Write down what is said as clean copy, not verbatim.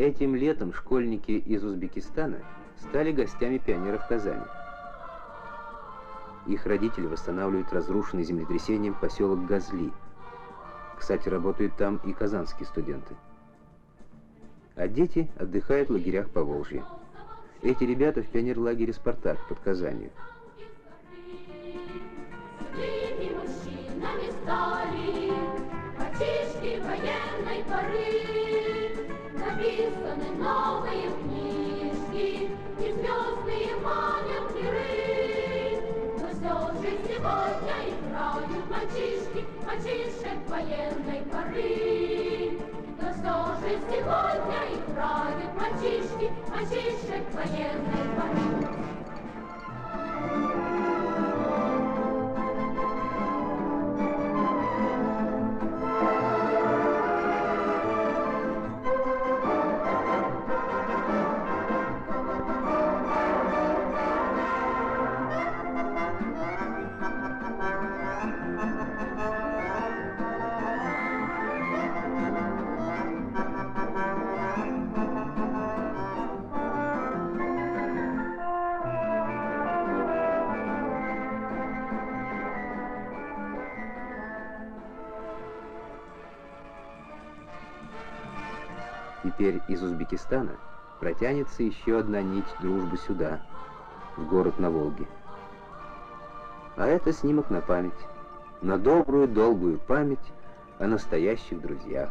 Этим летом школьники из Узбекистана стали гостями пионеров Казани. Их родители восстанавливают разрушенный землетрясением поселок Газли. Кстати, работают там и казанские студенты. А дети отдыхают в лагерях Поволжья. Эти ребята в пионерлагере «Спартак» под Казанью. Военной поры написаны новые книжки, и звездные манят миры. Но все же сегодня играют мальчишки, мальчишек военной поры. Но все же сегодня играют мальчишки, мальчишек военной поры. Теперь из Узбекистана протянется еще одна нить дружбы сюда, в город на Волге. А это снимок на память, на добрую, долгую память о настоящих друзьях.